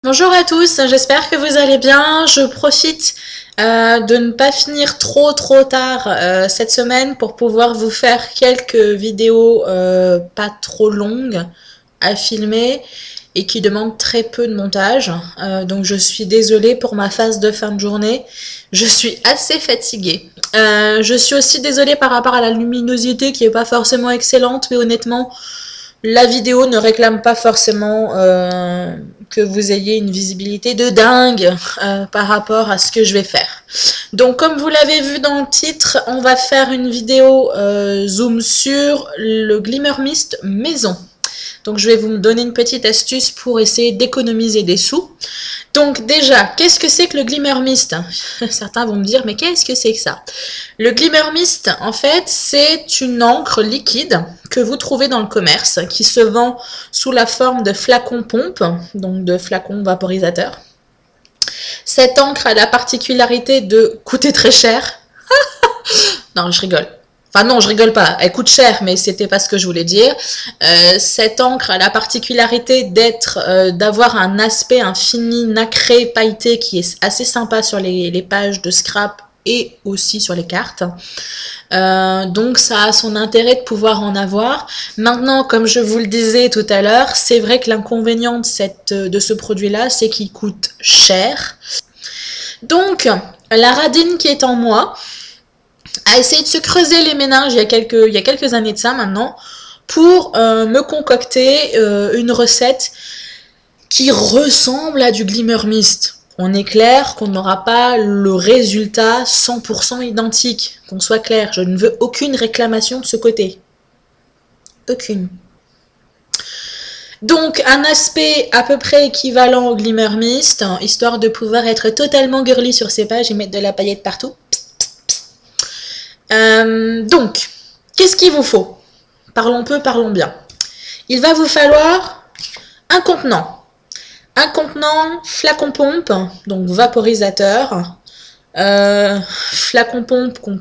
Bonjour à tous, j'espère que vous allez bien. Je profite de ne pas finir trop tard cette semaine pour pouvoir vous faire quelques vidéos pas trop longues à filmer et qui demandent très peu de montage. Donc je suis désolée pour ma phase de fin de journée. Je suis assez fatiguée. Je suis aussi désolée par rapport à la luminosité qui est pas forcément excellente, mais honnêtement, la vidéo ne réclame pas forcément que vous ayez une visibilité de dingue par rapport à ce que je vais faire. Donc comme vous l'avez vu dans le titre, on va faire une vidéo zoom sur le Glimmer Mist maison. Donc je vais vous donner une petite astuce pour essayer d'économiser des sous. Donc déjà, qu'est-ce que c'est que le Glimmer Mist? Certains vont me dire, mais qu'est-ce que c'est que ça? Le Glimmer Mist, en fait, c'est une encre liquide que vous trouvez dans le commerce, qui se vend sous la forme de flacons pompe, donc de flacons vaporisateurs. Cette encre a la particularité de coûter très cher. Non, je rigole. Enfin non, je rigole pas. Elle coûte cher, mais c'était pas ce que je voulais dire. Cette encre a la particularité d'avoir un aspect, un fini nacré, pailleté qui est assez sympa sur les pages de scrap et aussi sur les cartes. Donc ça a son intérêt de pouvoir en avoir. Maintenant, comme je vous le disais tout à l'heure, c'est vrai que l'inconvénient de ce produit-là, c'est qu'il coûte cher. Donc, la radine qui est en moi a essayé de se creuser les méninges il y a quelques années de ça maintenant, pour me concocter une recette qui ressemble à du Glimmer Mist. On est clair qu'on n'aura pas le résultat 100% identique, qu'on soit clair. Je ne veux aucune réclamation de ce côté. Aucune. Donc un aspect à peu près équivalent au Glimmer Mist, histoire de pouvoir être totalement girly sur ces pages et mettre de la paillette partout. Donc, qu'est-ce qu'il vous faut? Parlons peu, parlons bien. Il va vous falloir un contenant. Un contenant flacon pompe, donc vaporisateur. Flacon pompe qu'on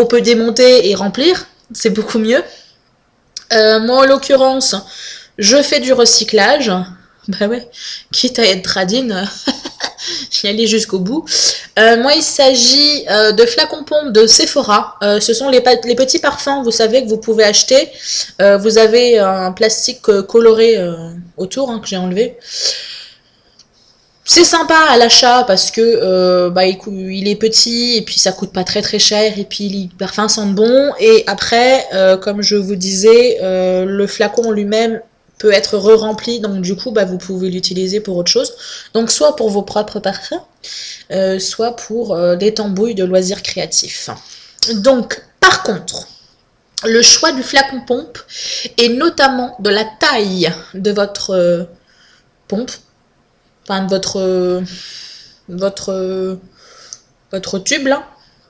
peut démonter et remplir. C'est beaucoup mieux. Moi, en l'occurrence, je fais du recyclage. Bah ouais, quitte à être radine, j'y allais jusqu'au bout. Moi, il s'agit de flacons pompe de Sephora. Ce sont les petits parfums, vous savez, que vous pouvez acheter. Vous avez un plastique coloré autour, que j'ai enlevé. C'est sympa à l'achat parce que il est petit et puis ça coûte pas très cher et puis les parfums sentent bon. Et après, comme je vous disais, le flacon lui-même peut être re-rempli, donc du coup vous pouvez l'utiliser pour autre chose. Donc soit pour vos propres parfums, soit pour des tambouilles de loisirs créatifs. Donc par contre, le choix du flacon pompe et notamment de la taille de votre pompe, enfin de votre tube là,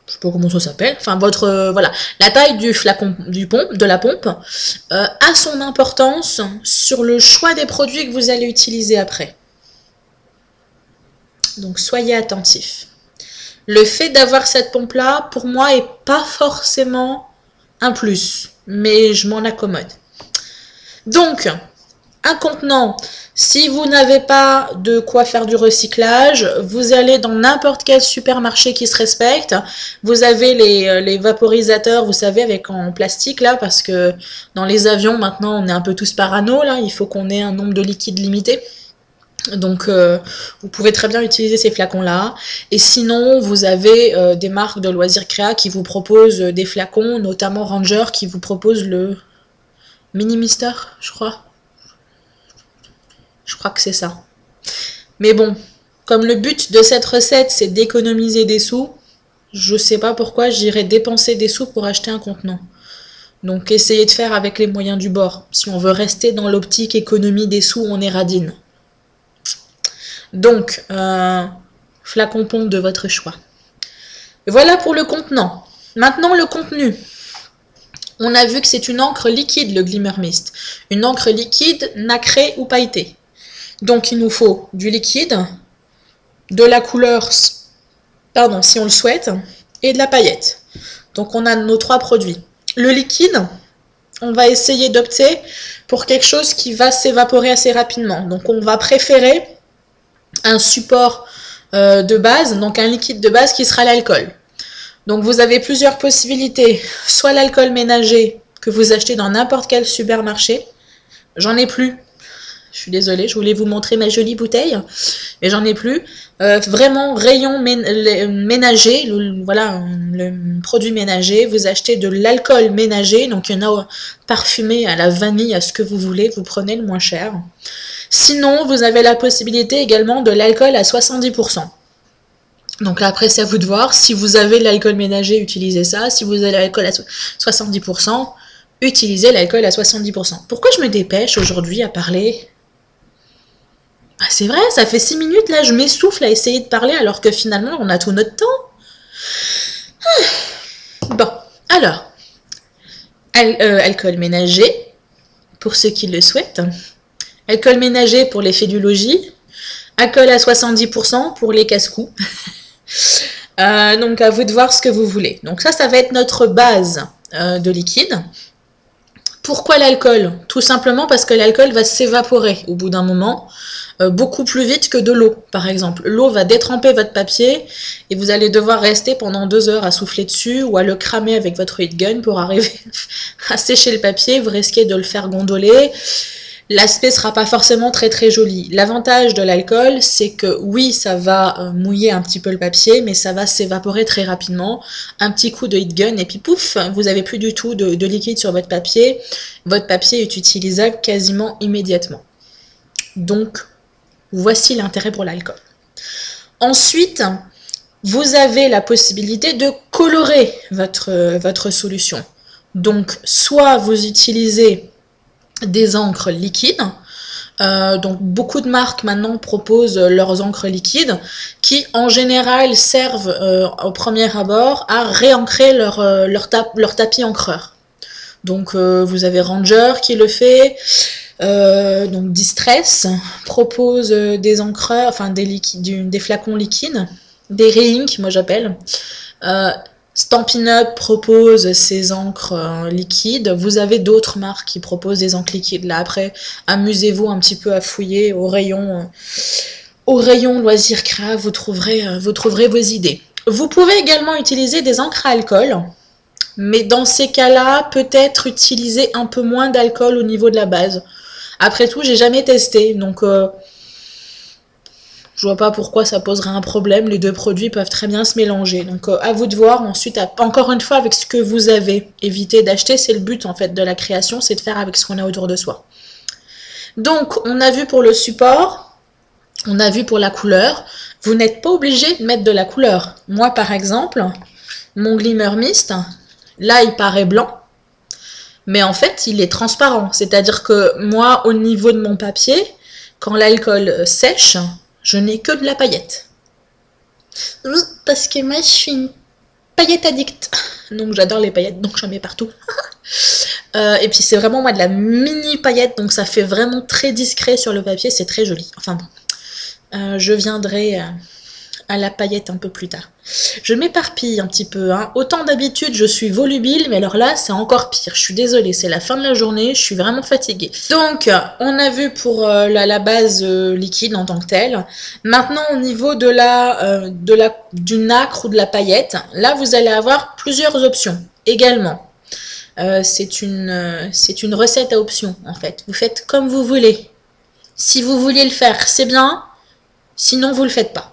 je sais pas comment ça s'appelle, enfin voilà, la taille du flacon de la pompe a son importance sur le choix des produits que vous allez utiliser après. Donc soyez attentifs. Le fait d'avoir cette pompe là, pour moi, est pas forcément un plus, mais je m'en accommode. Donc, un contenant, si vous n'avez pas de quoi faire du recyclage, vous allez dans n'importe quel supermarché qui se respecte. Vous avez les vaporisateurs, vous savez, avec en plastique là, parce que dans les avions maintenant on est un peu tous parano là, il faut qu'on ait un nombre de liquide limité. Donc vous pouvez très bien utiliser ces flacons là. Et sinon vous avez des marques de loisirs créa qui vous proposent des flacons, notamment Ranger qui vous propose le Mini Mister, je crois. Je crois que c'est ça. Mais bon, comme le but de cette recette, c'est d'économiser des sous, je sais pas pourquoi j'irais dépenser des sous pour acheter un contenant. Donc essayez de faire avec les moyens du bord. Si on veut rester dans l'optique économie des sous, on est radine. Donc, flacon pompe de votre choix. Et voilà pour le contenant. Maintenant, le contenu. On a vu que c'est une encre liquide, le Glimmer Mist. Une encre liquide, nacrée ou pailletée. Donc il nous faut du liquide, de la couleur, pardon, si on le souhaite, et de la paillette. Donc on a nos trois produits. Le liquide, on va essayer d'opter pour quelque chose qui va s'évaporer assez rapidement. Donc on va préférer un support de base, donc un liquide de base qui sera l'alcool. Donc vous avez plusieurs possibilités, soit l'alcool ménager que vous achetez dans n'importe quel supermarché. J'en ai plus, je suis désolée, je voulais vous montrer ma jolie bouteille, mais j'en ai plus. Vraiment rayon ménager, voilà, le produit ménager, vous achetez de l'alcool ménager, donc il y en a parfumé à la vanille, à ce que vous voulez, vous prenez le moins cher. Sinon, vous avez la possibilité également de l'alcool à 70%. Donc là, après, c'est à vous de voir. Si vous avez l'alcool ménager, utilisez ça. Si vous avez l'alcool à 70%, utilisez l'alcool à 70%. Pourquoi je me dépêche aujourd'hui à parler? Ah, c'est vrai, ça fait 6 minutes, là, je m'essouffle à essayer de parler, alors que finalement, on a tout notre temps. Bon, alors, alcool ménager, pour ceux qui le souhaitent. Alcool ménager pour l'effet du logis. Alcool à 70% pour les casse-cou. Donc à vous de voir ce que vous voulez. Donc ça va être notre base de liquide. Pourquoi l'alcool? Tout simplement parce que l'alcool va s'évaporer au bout d'un moment, beaucoup plus vite que de l'eau, par exemple. L'eau va détremper votre papier et vous allez devoir rester pendant 2 heures à souffler dessus ou à le cramer avec votre heat gun pour arriver à sécher le papier. Vous risquez de le faire gondoler. L'aspect sera pas forcément très très joli. L'avantage de l'alcool, c'est que oui, ça va mouiller un petit peu le papier, mais ça va s'évaporer très rapidement. Un petit coup de heat gun et puis pouf, vous avez plus du tout de liquide sur votre papier. Votre papier est utilisable quasiment immédiatement. Donc, voici l'intérêt pour l'alcool. Ensuite, vous avez la possibilité de colorer votre solution. Donc, soit vous utilisez des encres liquides. Donc beaucoup de marques maintenant proposent leurs encres liquides qui en général servent au premier abord à réancrer leur tapis encreur. Donc vous avez Ranger qui le fait, donc Distress propose des encreurs, enfin des flacons liquides, des re-ink moi j'appelle. Stampin' Up propose ses encres liquides. Vous avez d'autres marques qui proposent des encres liquides. Là, après, amusez-vous un petit peu à fouiller au rayon loisirs créa, vous trouverez vos idées. Vous pouvez également utiliser des encres à alcool, mais dans ces cas-là, peut-être utiliser un peu moins d'alcool au niveau de la base. Après tout, j'ai jamais testé, donc je vois pas pourquoi ça poserait un problème. Les deux produits peuvent très bien se mélanger. Donc à vous de voir. Ensuite, encore une fois, avec ce que vous avez, évitez d'acheter. C'est le but en fait de la création, c'est de faire avec ce qu'on a autour de soi. Donc on a vu pour le support, on a vu pour la couleur. Vous n'êtes pas obligé de mettre de la couleur. Moi par exemple, mon Glimmer Mist, là il paraît blanc, mais en fait il est transparent. C'est-à-dire que moi, au niveau de mon papier, quand l'alcool sèche, je n'ai que de la paillette. Parce que moi, je suis une paillette addict. Donc, j'adore les paillettes, donc j'en mets partout. Et puis, c'est vraiment, moi, de la mini paillette. Donc, ça fait vraiment très discret sur le papier. C'est très joli. Enfin bon. Je viendrai à la paillette un peu plus tard. Je m'éparpille un petit peu. Hein. Autant d'habitude, je suis volubile, mais alors là, c'est encore pire. Je suis désolée, c'est la fin de la journée, je suis vraiment fatiguée. Donc, on a vu pour la base liquide en tant que telle. Maintenant, au niveau de du nacre ou de la paillette, là, vous allez avoir plusieurs options également. C'est une recette à option, en fait. Vous faites comme vous voulez. Si vous vouliez le faire, c'est bien. Sinon, vous le faites pas.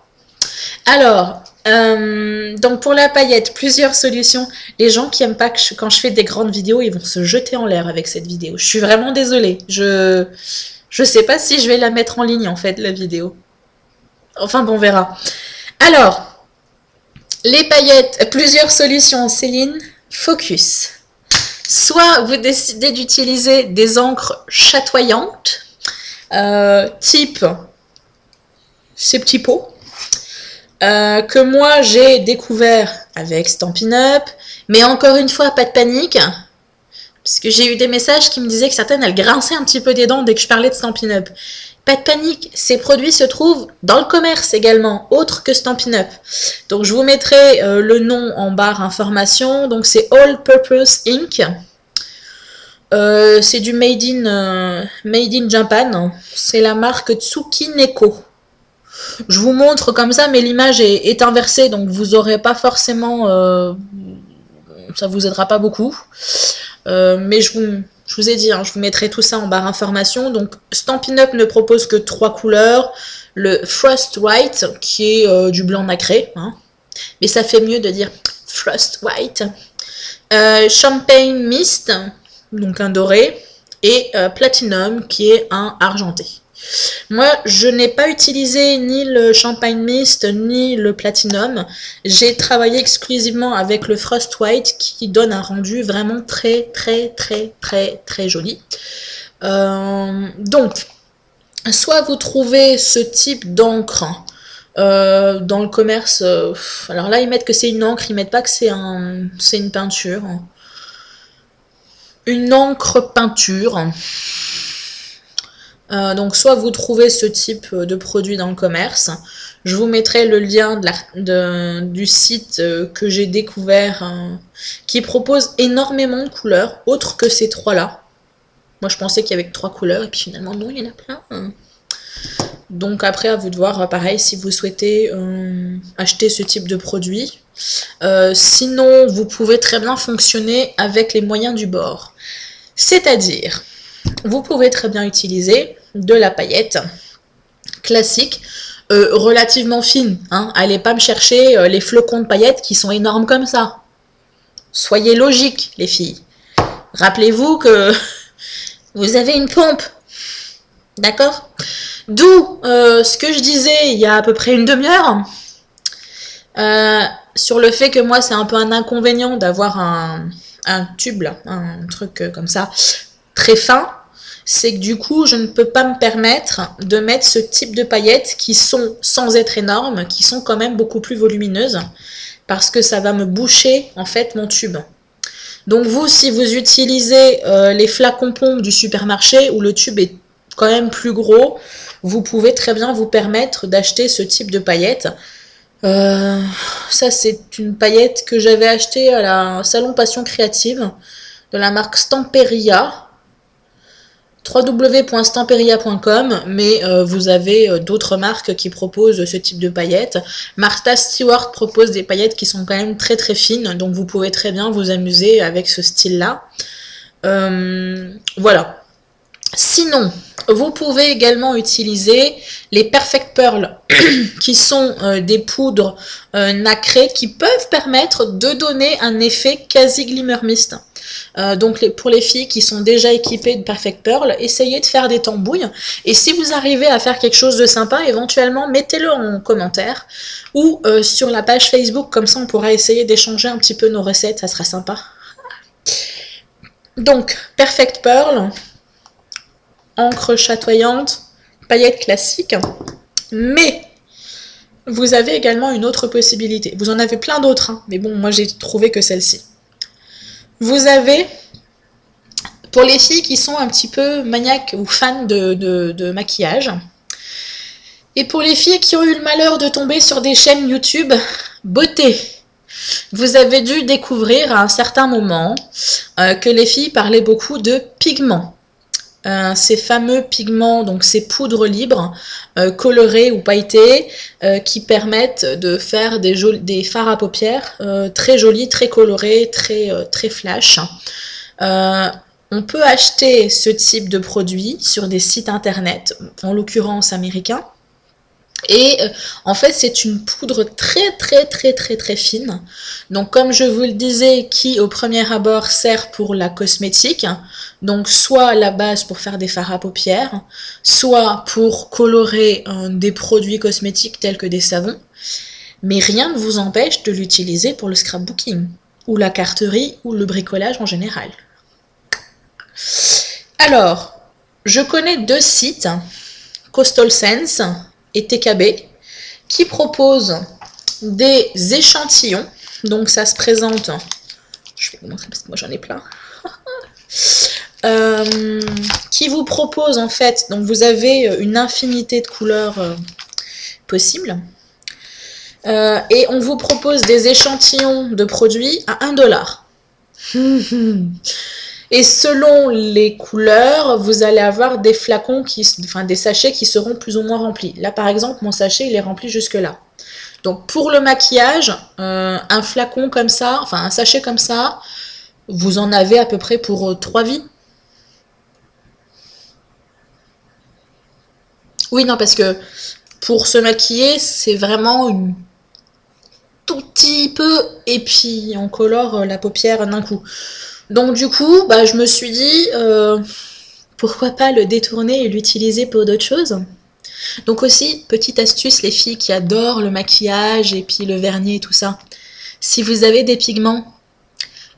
Alors, donc pour la paillette, plusieurs solutions. Les gens qui aiment pas que quand je fais des grandes vidéos, ils vont se jeter en l'air avec cette vidéo. Je suis vraiment désolée. Je sais pas si je vais la mettre en ligne en fait, la vidéo. Enfin bon, on verra. Alors, les paillettes, plusieurs solutions. Céline, focus. Soit vous décidez d'utiliser des encres chatoyantes, type ces petits pots. Que moi j'ai découvert avec Stampin' Up, mais encore une fois, pas de panique, parce que j'ai eu des messages qui me disaient que certaines elles grinçaient un petit peu des dents dès que je parlais de Stampin' Up. Pas de panique, ces produits se trouvent dans le commerce également, autre que Stampin' Up. Donc je vous mettrai le nom en barre information, donc c'est All Purpose Ink. C'est du made in Japan. C'est la marque Tsukineko. Je vous montre comme ça, mais l'image est inversée, donc vous aurez pas forcément... ça vous aidera pas beaucoup. Mais je vous ai dit, hein, je vous mettrai tout ça en barre information. Donc Stampin' Up ne propose que 3 couleurs. Le Frost White, qui est du blanc nacré. Hein. Mais ça fait mieux de dire Frost White. Champagne Mist, donc un doré. Et Platinum, qui est un argenté. Moi, je n'ai pas utilisé ni le Champagne Mist, ni le Platinum. J'ai travaillé exclusivement avec le Frost White qui donne un rendu vraiment très joli. Donc, soit vous trouvez ce type d'encre dans le commerce. Alors là, ils mettent que c'est une encre, ils mettent pas que c'est une peinture. Une encre peinture. Donc soit vous trouvez ce type de produit dans le commerce, je vous mettrai le lien du site que j'ai découvert qui propose énormément de couleurs, autres que ces 3 là. Moi je pensais qu'il y avait que 3 couleurs et puis finalement non, il y en a plein. Donc après à vous de voir pareil si vous souhaitez acheter ce type de produit. Sinon vous pouvez très bien fonctionner avec les moyens du bord. C'est-à-dire, vous pouvez très bien utiliser de la paillette classique, relativement fine. Hein. Allez pas me chercher les flocons de paillettes qui sont énormes comme ça. Soyez logiques, les filles. Rappelez-vous que vous avez une pompe. D'accord? D'où ce que je disais il y a à peu près une demi-heure sur le fait que moi c'est un peu un inconvénient d'avoir un tube, là, un truc comme ça, très fin. C'est que du coup, je ne peux pas me permettre de mettre ce type de paillettes qui sont, sans être énormes, qui sont quand même beaucoup plus volumineuses, parce que ça va me boucher, en fait, mon tube. Donc vous, si vous utilisez les flacons pompes du supermarché, où le tube est quand même plus gros, vous pouvez très bien vous permettre d'acheter ce type de paillettes. Ça, c'est une paillette que j'avais achetée à la Salon Passion Créative, de la marque Stamperia. www.stamperia.com, mais vous avez d'autres marques qui proposent ce type de paillettes. Martha Stewart propose des paillettes qui sont quand même très fines, donc vous pouvez très bien vous amuser avec ce style-là. Voilà. Sinon, vous pouvez également utiliser les Perfect Pearl, qui sont des poudres nacrées qui peuvent permettre de donner un effet quasi glimmer mist. Donc pour les filles qui sont déjà équipées de Perfect Pearl, essayez de faire des tambouilles. Et si vous arrivez à faire quelque chose de sympa, éventuellement mettez-le en commentaire ou sur la page Facebook, comme ça on pourra essayer d'échanger un petit peu nos recettes, ça sera sympa. Donc Perfect Pearl, encre chatoyante, paillettes classiques, mais vous avez également une autre possibilité. Vous en avez plein d'autres, hein, mais bon, moi j'ai trouvé que celle-ci. Vous avez, pour les filles qui sont un petit peu maniaques ou fans de maquillage, et pour les filles qui ont eu le malheur de tomber sur des chaînes YouTube beauté, vous avez dû découvrir à un certain moment que les filles parlaient beaucoup de pigments. Ces fameux pigments, donc ces poudres libres, colorées ou pailletées, qui permettent de faire des fards à paupières très jolis, très colorés, très flash. On peut acheter ce type de produit sur des sites internet, en l'occurrence américains. Et en fait c'est une poudre très fine, donc comme je vous le disais, qui au premier abord sert pour la cosmétique, donc soit la base pour faire des fards à paupières, soit pour colorer des produits cosmétiques tels que des savons, mais rien ne vous empêche de l'utiliser pour le scrapbooking, ou la carterie, ou le bricolage en général. Alors, je connais 2 sites, Coastal Sense et TKB, qui proposent des échantillons. Donc ça se présente, je vais vous montrer parce que moi j'en ai plein, qui vous propose en fait, donc vous avez une infinité de couleurs possibles, et on vous propose des échantillons de produits à 1 $. Et selon les couleurs, vous allez avoir des flacons, enfin des sachets qui seront plus ou moins remplis. Là, par exemple, mon sachet, il est rempli jusque-là. Donc, pour le maquillage, un flacon comme ça, enfin un sachet comme ça, vous en avez à peu près pour 3 vies. Oui, non, parce que pour se maquiller, c'est vraiment une tout petit peu, et puis on colore la paupière d'un coup. Donc du coup, bah, je me suis dit, pourquoi pas le détourner et l'utiliser pour d'autres choses. Donc aussi, petite astuce, les filles qui adorent le maquillage et puis le vernis et tout ça. Si vous avez des pigments,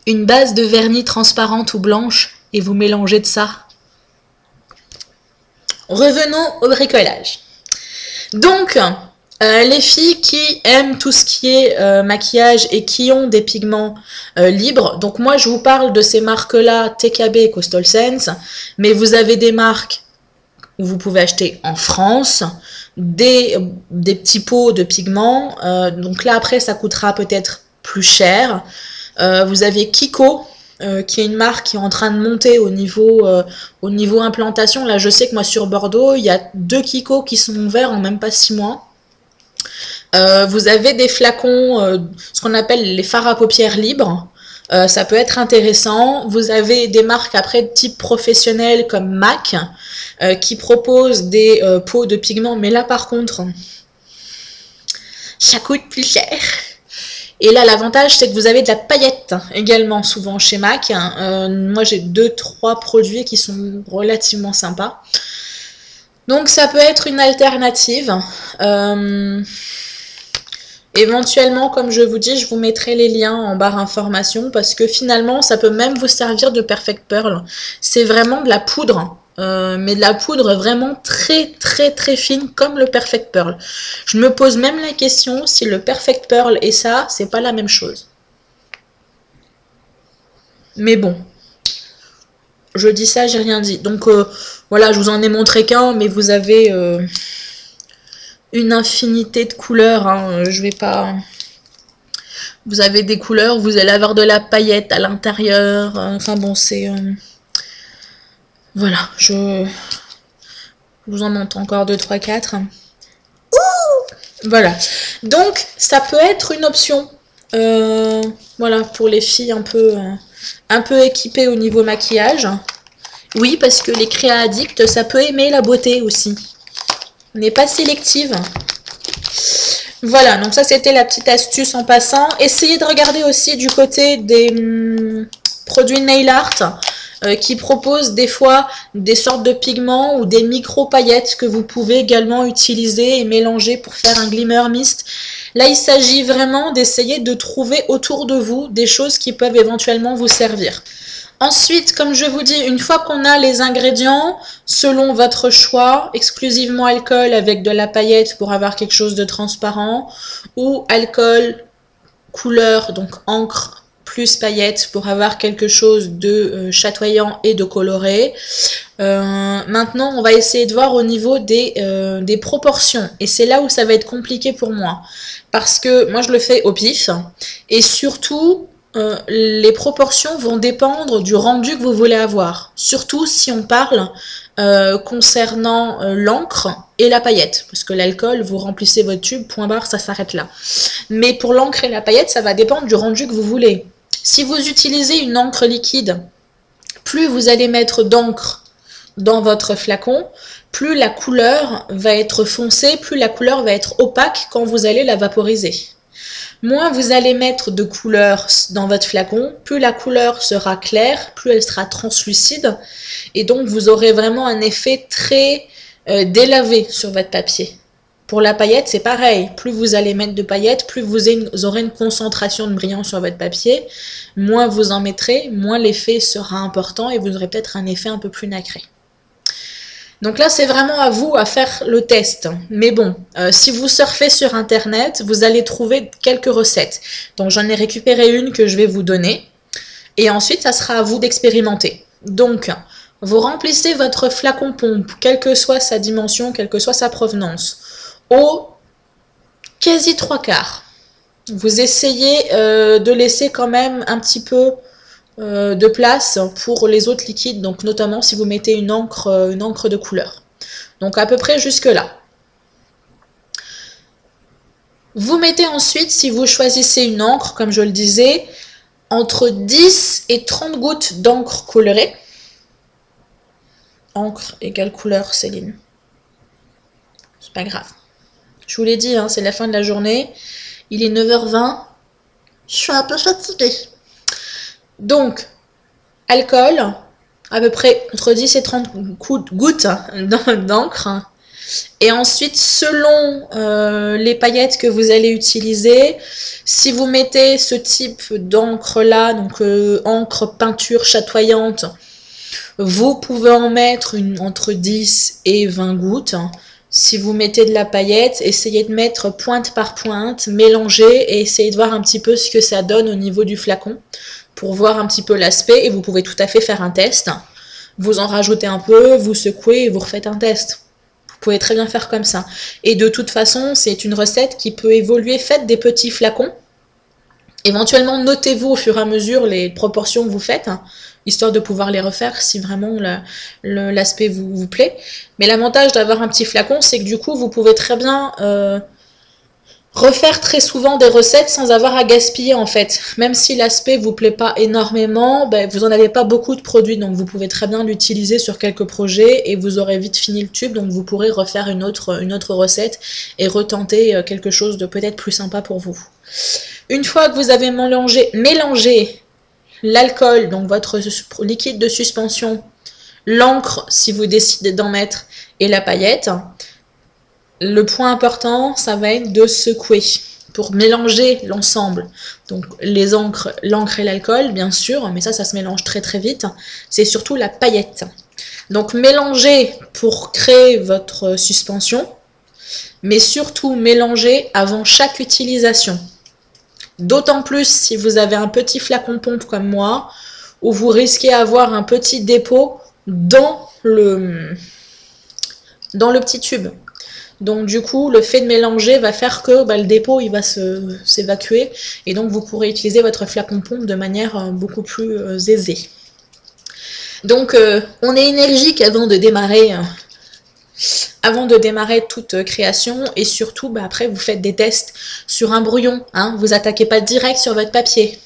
une base de vernis transparente ou blanche, et vous mélangez de ça. Revenons au bricolage. Donc, les filles qui aiment tout ce qui est maquillage et qui ont des pigments libres, donc moi je vous parle de ces marques-là, TKB et Coastal Scents, mais vous avez des marques où vous pouvez acheter en France des petits pots de pigments, donc là après ça coûtera peut-être plus cher. Vous avez Kiko, qui est une marque qui est en train de monter au niveau implantation. Là, je sais que moi, sur Bordeaux, il y a 2 Kiko qui sont ouverts en même pas 6 mois. Vous avez des flacons, ce qu'on appelle les fards à paupières libres. Ça peut être intéressant. Vous avez des marques après de type professionnel comme MAC qui proposent des pots de pigments. Mais là, par contre, ça coûte plus cher. Et là, l'avantage, c'est que vous avez de la paillette également, souvent chez MAC. Moi, j'ai 2-3 produits qui sont relativement sympas. Donc, ça peut être une alternative. Éventuellement, comme je vous dis, je vous mettrai les liens en barre information parce que finalement, ça peut même vous servir de Perfect Pearl. C'est vraiment de la poudre. Mais de la poudre vraiment très très très fine comme le Perfect Pearl. Je me pose même la question si le Perfect Pearl et ça, c'est pas la même chose. Mais bon, je dis ça, j'ai rien dit. Donc voilà, je vous en ai montré qu'un, mais vous avez une infinité de couleurs. Hein. Je vais pas... Vous avez des couleurs, vous allez avoir de la paillette à l'intérieur. Enfin bon, c'est... Voilà, je vous en montre encore 2, 3, 4. Voilà. Donc, ça peut être une option. Voilà, pour les filles un peu équipées au niveau maquillage. Oui, parce que les créa addicts, ça peut aimer la beauté aussi. On n'est pas sélective. Voilà, donc ça c'était la petite astuce en passant. Essayez de regarder aussi du côté des produits nail art. Qui propose des fois des sortes de pigments ou des micro-paillettes que vous pouvez également utiliser et mélanger pour faire un glimmer mist. Là, il s'agit vraiment d'essayer de trouver autour de vous des choses qui peuvent éventuellement vous servir. Ensuite, comme je vous dis, une fois qu'on a les ingrédients, selon votre choix, exclusivement alcool avec de la paillette pour avoir quelque chose de transparent, ou alcool, couleur, donc encre, plus paillettes pour avoir quelque chose de chatoyant et de coloré. Maintenant, on va essayer de voir au niveau des proportions. Et c'est là où ça va être compliqué pour moi. Parce que moi, je le fais au pif. Et surtout, les proportions vont dépendre du rendu que vous voulez avoir. Surtout si on parle concernant l'encre et la paillette. Parce que l'alcool, vous remplissez votre tube, point barre, ça s'arrête là. Mais pour l'encre et la paillette, ça va dépendre du rendu que vous voulez. Si vous utilisez une encre liquide, plus vous allez mettre d'encre dans votre flacon, plus la couleur va être foncée, plus la couleur va être opaque quand vous allez la vaporiser. Moins vous allez mettre de couleur dans votre flacon, plus la couleur sera claire, plus elle sera translucide, et donc vous aurez vraiment un effet très délavé sur votre papier. Pour la paillette, c'est pareil. Plus vous allez mettre de paillettes, plus vous aurez une concentration de brillant sur votre papier. Moins vous en mettrez, moins l'effet sera important et vous aurez peut-être un effet un peu plus nacré. Donc là, c'est vraiment à vous à faire le test. Mais bon, si vous surfez sur Internet, vous allez trouver quelques recettes. Donc j'en ai récupéré une que je vais vous donner. Et ensuite, ça sera à vous d'expérimenter. Donc, vous remplissez votre flacon pompe, quelle que soit sa dimension, quelle que soit sa provenance, au quasi 3/4. Vous essayez de laisser quand même un petit peu de place pour les autres liquides, donc notamment si vous mettez une encre de couleur. Donc à peu près jusque là. Vous mettez ensuite, si vous choisissez une encre, comme je le disais, entre 10 et 30 gouttes d'encre colorée. Encre égale couleur, Céline. C'est pas grave. Je vous l'ai dit, hein, c'est la fin de la journée. Il est 9h20. Je suis un peu fatiguée. Donc, alcool, à peu près entre 10 et 30 gouttes d'encre. Et ensuite, selon les paillettes que vous allez utiliser, si vous mettez ce type d'encre-là, donc encre peinture chatoyante, vous pouvez en mettre entre 10 et 20 gouttes. Si vous mettez de la paillette, essayez de mettre pointe par pointe, mélangez et essayez de voir un petit peu ce que ça donne au niveau du flacon pour voir un petit peu l'aspect. Et vous pouvez tout à fait faire un test. Vous en rajoutez un peu, vous secouez et vous refaites un test. Vous pouvez très bien faire comme ça. Et de toute façon, c'est une recette qui peut évoluer. Faites des petits flacons. Éventuellement, notez-vous au fur et à mesure les proportions que vous faites, hein, histoire de pouvoir les refaire si vraiment l'aspect vous plaît. Mais l'avantage d'avoir un petit flacon, c'est que du coup, vous pouvez très bien refaire très souvent des recettes sans avoir à gaspiller en fait. Même si l'aspect vous plaît pas énormément, ben, vous en avez pas beaucoup de produits, donc vous pouvez très bien l'utiliser sur quelques projets et vous aurez vite fini le tube, donc vous pourrez refaire une autre recette et retenter quelque chose de peut-être plus sympa pour vous. Une fois que vous avez mélangé l'alcool, donc votre liquide de suspension, l'encre si vous décidez d'en mettre et la paillette, le point important, ça va être de secouer pour mélanger l'ensemble. Donc l'encre et l'alcool, bien sûr, mais ça se mélange très très vite. C'est surtout la paillette. Donc mélangez pour créer votre suspension, mais surtout mélangez avant chaque utilisation. D'autant plus si vous avez un petit flacon pompe comme moi, où vous risquez d'avoir un petit dépôt dans le petit tube. Donc du coup, le fait de mélanger va faire que le dépôt il va s'évacuer et donc vous pourrez utiliser votre flacon pompe de manière beaucoup plus aisée. Donc on est énergique avant de démarrer toute création et surtout après vous faites des tests sur un brouillon. Hein, vous attaquez pas direct sur votre papier.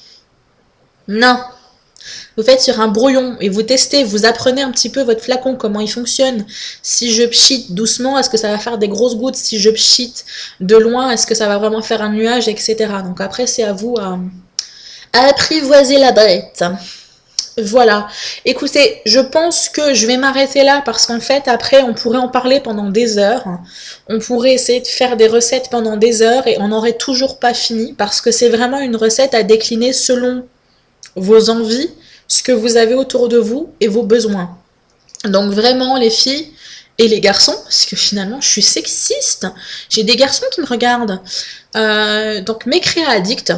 Non. Vous faites sur un brouillon et vous testez, vous apprenez un petit peu votre flacon, comment il fonctionne. Si je pchite doucement, est-ce que ça va faire des grosses gouttes? Si je pchite de loin, est-ce que ça va vraiment faire un nuage, etc. Donc après, c'est à vous à apprivoiser la bête. Voilà. Écoutez, je pense que je vais m'arrêter là parce qu'en fait, après, on pourrait en parler pendant des heures. On pourrait essayer de faire des recettes pendant des heures et on n'aurait toujours pas fini parce que c'est vraiment une recette à décliner selon vos envies, ce que vous avez autour de vous et vos besoins. Donc vraiment les filles et les garçons, parce que finalement je suis sexiste, j'ai des garçons qui me regardent. Donc mes créa addicts,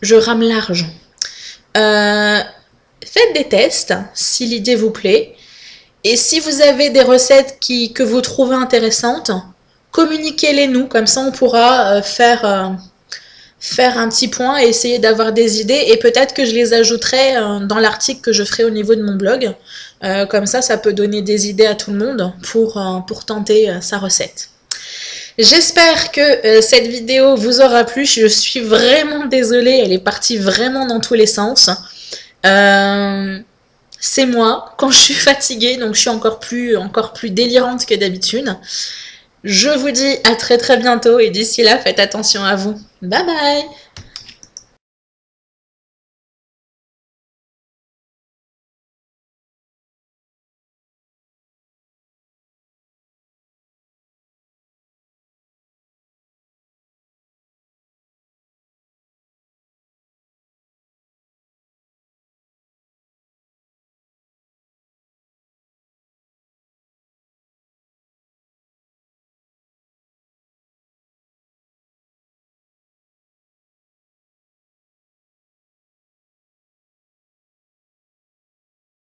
je rame large. Faites des tests si l'idée vous plaît. Et si vous avez des recettes que vous trouvez intéressantes, communiquez-les nous, comme ça on pourra faire un petit point et essayer d'avoir des idées et peut-être que je les ajouterai dans l'article que je ferai au niveau de mon blog. Comme ça peut donner des idées à tout le monde pour tenter sa recette. J'espère que cette vidéo vous aura plu. Je suis vraiment désolée, elle est partie vraiment dans tous les sens. C'est moi quand je suis fatiguée, donc je suis encore plus délirante que d'habitude. Je vous dis à très très bientôt et d'ici là, faites attention à vous. Bye bye!